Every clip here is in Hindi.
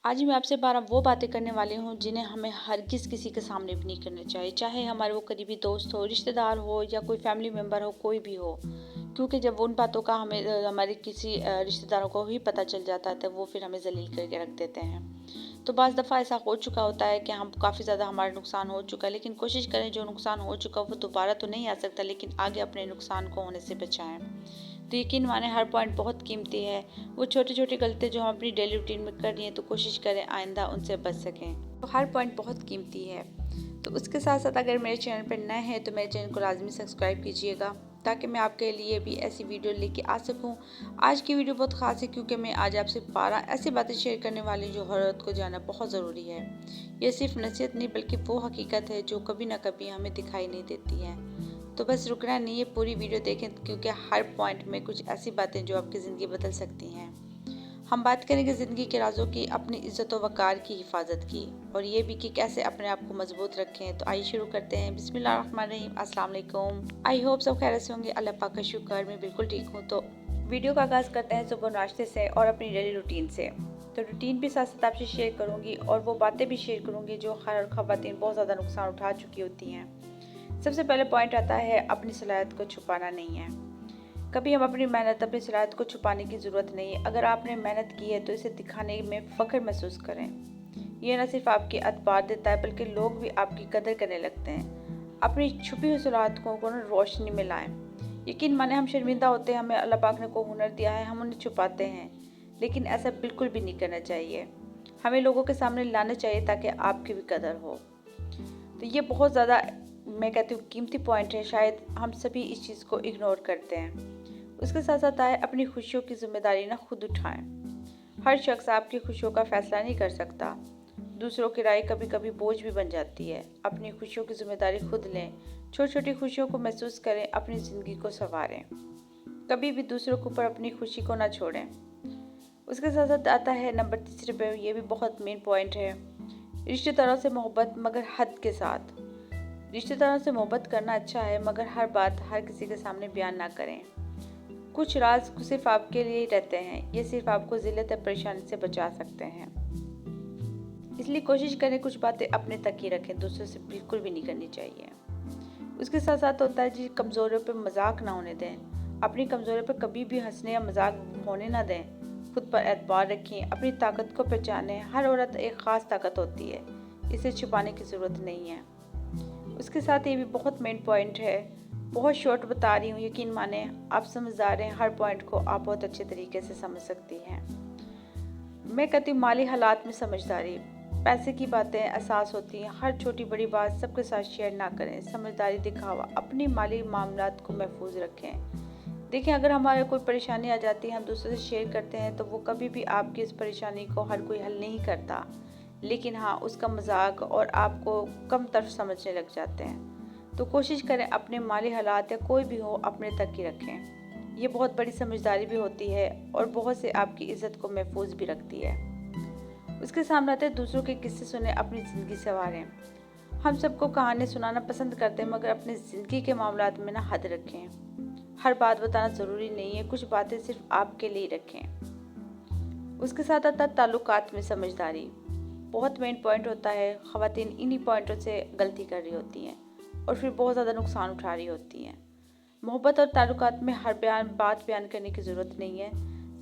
आज मैं आपसे बारह वो बातें करने वाली हूँ जिन्हें हमें हरगिज़ किसी के सामने भी नहीं करना चाहिए, चाहे हमारे वो करीबी दोस्त हो, रिश्तेदार हो या कोई फैमिली मेम्बर हो, कोई भी हो। क्योंकि जब उन बातों का हमें हमारे किसी रिश्तेदारों को ही पता चल जाता है तो वो फिर हमें ज़लील करके रख देते हैं। तो बाज़ दफ़ा ऐसा हो चुका होता है कि हम काफ़ी ज़्यादा हमारा नुकसान हो चुका है, लेकिन कोशिश करें जो नुकसान हो चुका वो दोबारा तो नहीं आ सकता, लेकिन आगे अपने नुकसान को होने से बचाएं। तो यकीन माने हर पॉइंट बहुत कीमती है। वो छोटी छोटी गलतियाँ जो हम अपनी डेली रूटीन में कर रही हैं तो कोशिश करें आइंदा उनसे बच सकें। तो हर पॉइंट बहुत कीमती है। तो उसके साथ साथ अगर मेरे चैनल पर नए हैं तो मेरे चैनल को लाजमी सब्सक्राइब कीजिएगा ताकि मैं आपके लिए भी ऐसी वीडियो लेके आ सकूं। आज की वीडियो बहुत ख़ास है क्योंकि मैं आज आपसे 12 ऐसी बातें शेयर करने वाली जो हर औरत को जानना बहुत ज़रूरी है। ये सिर्फ नसीहत नहीं बल्कि वो हकीकत है जो कभी ना कभी हमें दिखाई नहीं देती है। तो बस रुकना नहीं है, पूरी वीडियो देखें क्योंकि हर पॉइंट में कुछ ऐसी बातें जो आपकी ज़िंदगी बदल सकती हैं। हम बात करेंगे ज़िंदगी के राजों की, अपनी इज़्ज़त व वक़ार की हिफाजत की और ये भी कि कैसे अपने आप को मजबूत रखें। तो आइए शुरू करते हैं। बिस्मिल्लाहिर्रहमानिर्रहीम। अस्सलाम वालेकुम। आई होप सब खैरियत से होंगे। अल्लाह पाक का शुक्र, मैं बिल्कुल ठीक हूँ। तो वीडियो का आगाज़ करते हैं सुबह नाश्ते से और अपनी डेली रूटीन से। तो रूटीन भी साथ साथ आपसे शेयर करूँगी और वो बातें भी शेयर करूँगी जो हर ख़वातीन बहुत ज़्यादा नुकसान उठा चुकी होती हैं। सबसे पहले पॉइंट आता है अपनी सलाहियत को छुपाना नहीं है। कभी हम अपनी मेहनत, अपनी सलाहियत को छुपाने की ज़रूरत नहीं है। अगर आपने मेहनत की है तो इसे दिखाने में फ़ख्र महसूस करें। यह न सिर्फ आपकी अतबार देता है बल्कि लोग भी आपकी कदर करने लगते हैं। अपनी छुपी हुई सलाहियतों को रोशनी में लाएं। यकीन माने हम शर्मिंदा होते हैं, हमें अल्लाह पाक ने को हुनर दिया है, हम उन्हें छुपाते हैं, लेकिन ऐसा बिल्कुल भी नहीं करना चाहिए। हमें लोगों के सामने लाना चाहिए ताकि आपकी भी कदर हो। तो ये बहुत ज़्यादा, मैं कहती हूँ, कीमती पॉइंट है। शायद हम सभी इस चीज़ को इग्नोर करते हैं। उसके साथ साथ आए अपनी खुशियों की जिम्मेदारी ना खुद उठाएं। हर शख्स आपकी खुशियों का फैसला नहीं कर सकता। दूसरों की राय कभी कभी बोझ भी बन जाती है। अपनी खुशियों की जिम्मेदारी खुद लें। छोटी छोटी खुशियों को महसूस करें, अपनी ज़िंदगी को संवारें। कभी भी दूसरों के ऊपर अपनी खुशी को ना छोड़ें। उसके साथ साथ आता है नंबर तीसरे पे, ये भी बहुत मेन पॉइंट है, रिश्तेदारों से मोहब्बत मगर हद के साथ। रिश्तेदारों से मोहब्बत करना अच्छा है मगर हर बात हर किसी के सामने बयान ना करें। कुछ राज सिर्फ आपके लिए ही रहते हैं, ये सिर्फ आपको ज़िल्लत या परेशानी से बचा सकते हैं। इसलिए कोशिश करें कुछ बातें अपने तक ही रखें, दूसरों से बिल्कुल भी नहीं करनी चाहिए। उसके साथ साथ होता है जी, कमज़ोरियों पर मजाक ना होने दें। अपनी कमज़ोरियों पर कभी भी हंसने या मजाक होने ना दें। खुद पर एतबार रखें, अपनी ताकत को पहचानें। हर औरत एक ख़ास ताकत होती है, इसे छुपाने की ज़रूरत नहीं है। उसके साथ ये भी बहुत मेन पॉइंट है, बहुत शॉर्ट बता रही हूँ, यकीन माने आप समझदार हैं, हर पॉइंट को आप बहुत अच्छे तरीके से समझ सकती हैं। मैं कहती हूँ माली हालात में समझदारी। पैसे की बातें एहसास होती हैं, हर छोटी बड़ी बात सबके साथ शेयर ना करें। समझदारी दिखावा, अपनी माली मामलात को महफूज रखें। देखिए, अगर हमारे कोई परेशानी आ जाती है, हम दूसरों से शेयर करते हैं तो वो कभी भी आपकी इस परेशानी को हर कोई हल नहीं करता, लेकिन हाँ, उसका मजाक और आपको कम तरफ समझने लग जाते हैं। तो कोशिश करें अपने माली हालात या कोई भी हो अपने तक ही रखें। ये बहुत बड़ी समझदारी भी होती है और बहुत से आपकी इज़्ज़त को महफूज भी रखती है। उसके सामने आते हैं दूसरों के किस्से सुने, अपनी ज़िंदगी संवारें। हम सबको कहानियाँ सुनाना पसंद करते हैं मगर अपनी ज़िंदगी के मामलात में ना हद रखें। हर बात बताना ज़रूरी नहीं है, कुछ बातें सिर्फ आपके लिए रखें। उसके साथ आता है ताल्लुकात में समझदारी। बहुत मेन पॉइंट होता है, ख़वातीन इन्हीं पॉइंटों से गलती कर रही होती हैं और फिर बहुत ज़्यादा नुकसान उठा रही होती हैं। मोहब्बत और ताल्लुकात में हर बात बयान करने की ज़रूरत नहीं है।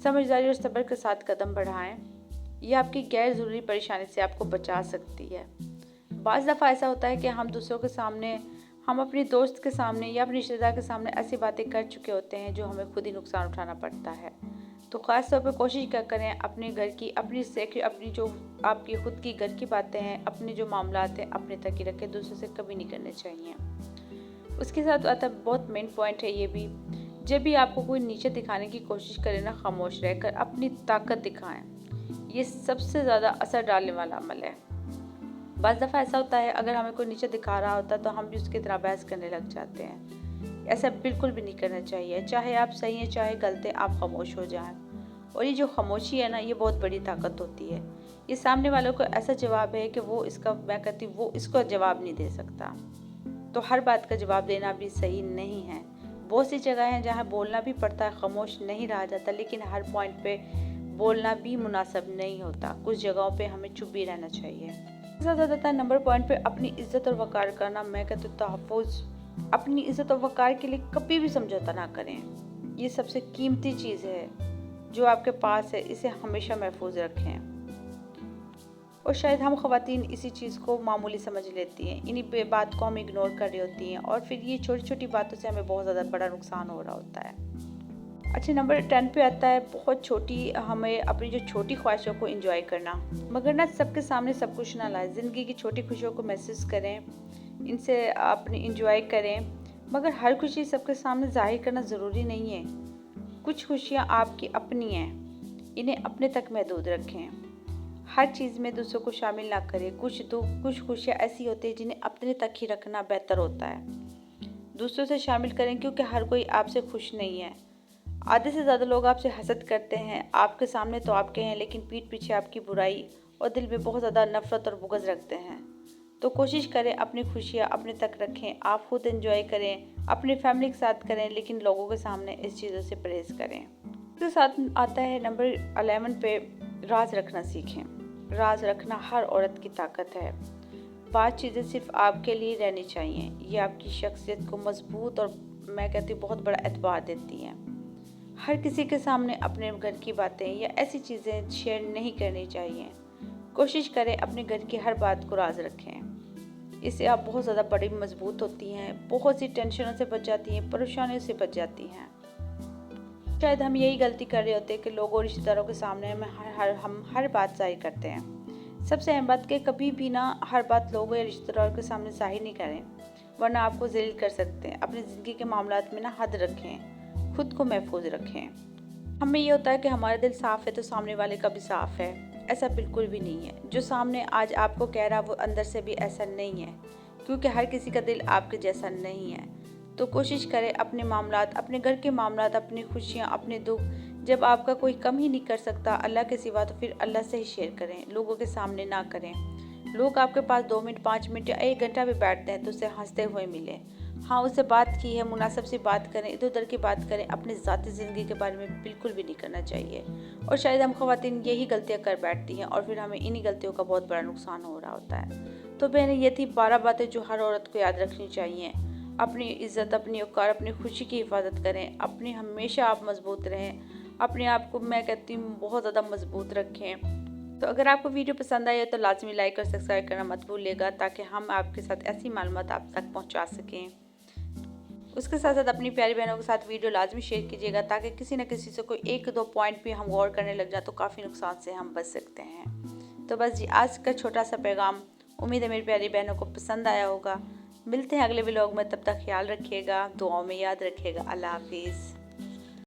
समझदारी और सब्र के साथ कदम बढ़ाएं। यह आपकी गैर ज़रूरी परेशानी से आपको बचा सकती है। बाज़ दफ़ा ऐसा होता है कि हम दूसरों के सामने, हम अपने दोस्त के सामने या अपने रिश्तेदार के सामने ऐसी बातें कर चुके होते हैं जो हमें खुद ही नुकसान उठाना पड़ता है। तो ख़ास तौर पर कोशिश क्या करें, अपने घर की, अपनी जो आपकी खुद की घर की बातें हैं, अपने जो मामलात हैं अपने तक ही रखें, दूसरों से कभी नहीं करने चाहिए। उसके साथ आता बहुत मेन पॉइंट है ये भी, जब भी आपको कोई नीचे दिखाने की कोशिश करे ना, खामोश रहकर अपनी ताकत दिखाएं। ये सबसे ज़्यादा असर डालने वाला अमल है। बाज़ दफ़ा ऐसा होता है, अगर हमें कोई नीचे दिखा रहा होता तो हम भी उसकी तरह बहस करने लग जाते हैं। ऐसा बिल्कुल भी नहीं करना चाहिए। चाहे आप सही हैं चाहे गलत हैं, आप खामोश हो जाएं। और ये जो खामोशी है ना, ये बहुत बड़ी ताकत होती है। ये सामने वालों को ऐसा जवाब है कि वो इसका, मैं कहती हूँ, वो इसको जवाब नहीं दे सकता। तो हर बात का जवाब देना भी सही नहीं है। बहुत सी जगह हैं जहाँ बोलना भी पड़ता है, खामोश नहीं रहा जाता, लेकिन हर पॉइंट पे बोलना भी मुनासिब नहीं होता। कुछ जगहों पे हमें चुप भी रहना चाहिए। ज़्यादातर नंबर पॉइंट पे अपनी इज्जत और वक़ार करना, मैं कहती हूँ तहफ़्फ़ुज़। अपनी इज्जत और वक़ार के लिए कभी भी समझौता ना करें। ये सबसे कीमती चीज़ है जो आपके पास है, इसे हमेशा महफूज रखें। और शायद हम ख़वातीन इसी चीज़ को मामूली समझ लेती हैं, इन्हीं बात को हम इग्नोर कर रही होती हैं और फिर ये छोटी छोटी बातों से हमें बहुत ज़्यादा बड़ा नुकसान हो रहा होता है। अच्छा, नंबर 10 पे आता है बहुत छोटी, हमें अपनी जो छोटी ख्वाहिशों को एंजॉय करना। मगर ना सबके सामने सब कुछ ना लाएं। ज़िंदगी की छोटी खुशियों को महसूस करें, इनसे अपनी एंजॉय करें, मगर हर खुशी सबके सामने जाहिर करना ज़रूरी नहीं है। कुछ खुशियाँ आपकी अपनी हैं, इन्हें अपने तक महदूद रखें। हर चीज़ में दूसरों को शामिल ना करें। कुछ खुशियाँ ऐसी होती हैं जिन्हें अपने तक ही रखना बेहतर होता है। दूसरों से शामिल करें, क्योंकि हर कोई आपसे खुश नहीं है। आधे से ज़्यादा लोग आपसे हसद करते हैं। आपके सामने तो आपके हैं, लेकिन पीठ पीछे आपकी बुराई और दिल में बहुत ज़्यादा नफ़रत और बुग़्ज़ रखते हैं। तो कोशिश करें अपनी खुशियाँ अपने तक रखें। आप खुद एंजॉय करें, अपनी फैमिली के साथ करें, लेकिन लोगों के सामने इस चीज़ों से परहेज़ करें। इसके साथ आता है नंबर 11 पे, राज रखना सीखें। राज रखना हर औरत की ताकत है। बात चीज़ें सिर्फ आपके लिए रहनी चाहिए। ये आपकी शख्सियत को मजबूत और मैं कहती हूँ बहुत बड़ा एतबार देती हैं। हर किसी के सामने अपने घर की बातें या ऐसी चीज़ें शेयर नहीं करनी चाहिए। कोशिश करें अपने घर की हर बात को राज रखें। इससे आप बहुत ज़्यादा बड़ी मजबूत होती हैं, बहुत सी टेंशनों से बच जाती हैं, परेशानियों से बच जाती हैं। शायद हम यही गलती कर रहे होते हैं कि लोगों और रिश्तेदारों के सामने हम हर बात जाहिर करते हैं। सबसे अहम बात कि कभी भी ना हर बात लोगों या रिश्तेदारों के सामने जाहिर नहीं करें, वरना आपको ज़लील कर सकते हैं। अपनी ज़िंदगी के मामलात में ना हद रखें, खुद को महफूज रखें। हमें ये होता है कि हमारा दिल साफ़ है तो सामने वाले का भी साफ़ है। ऐसा बिल्कुल भी नहीं है। जो सामने आज आपको कह रहा वो अंदर से भी ऐसा नहीं है, क्योंकि हर किसी का दिल आपके जैसा नहीं है। तो कोशिश करें अपने मामलात, अपने घर के मामलात, अपनी खुशियाँ, अपने दुख, जब आपका कोई कम ही नहीं कर सकता अल्लाह के सिवा, तो फिर अल्लाह से ही शेयर करें, लोगों के सामने ना करें। लोग आपके पास 2 मिनट, 5 मिनट या 1 घंटा भी बैठते हैं तो उससे हंसते हुए मिलें। हाँ, उससे बात की है, मुनासिब सी बात करें, इधर उधर की बात करें, अपनी ज़ाती ज़िंदगी के बारे में बिल्कुल भी नहीं करना चाहिए। और शायद हम ख़वातीन यही गलतियाँ कर बैठती हैं और फिर हमें इन्हीं गलतियों का बहुत बड़ा नुकसान हो रहा होता है। तो बहनें, ये थी 12 बातें जो हर औरत को याद रखनी चाहिए। अपनी इज़्ज़त, अपनी औक़ार, अपनी खुशी की हिफाजत करें। अपनी हमेशा आप मज़बूत रहें। अपने आप को मैं कहती हूँ बहुत ज़्यादा मज़बूत रखें। तो अगर आपको वीडियो पसंद आई है तो लाज़मी लाइक और सब्सक्राइब करना मत भूलिएगा, ताकि हम आपके साथ ऐसी मालूमात आप तक पहुँचा सकें। उसके साथ साथ अपनी प्यारी बहनों के साथ वीडियो लाज़मी शेयर कीजिएगा, ताकि किसी न किसी से कोई 1-2 पॉइंट भी हम गौर करने लग जाए तो काफ़ी नुकसान से हम बच सकते हैं। तो बस जी, आज का छोटा सा पैगाम, उम्मीद है मेरी प्यारी बहनों को पसंद आया होगा। मिलते हैं अगले व्लॉग में, तब तक ख्याल रखिएगा, दुआओं में याद रखिएगा। अल्लाह हाफिज़।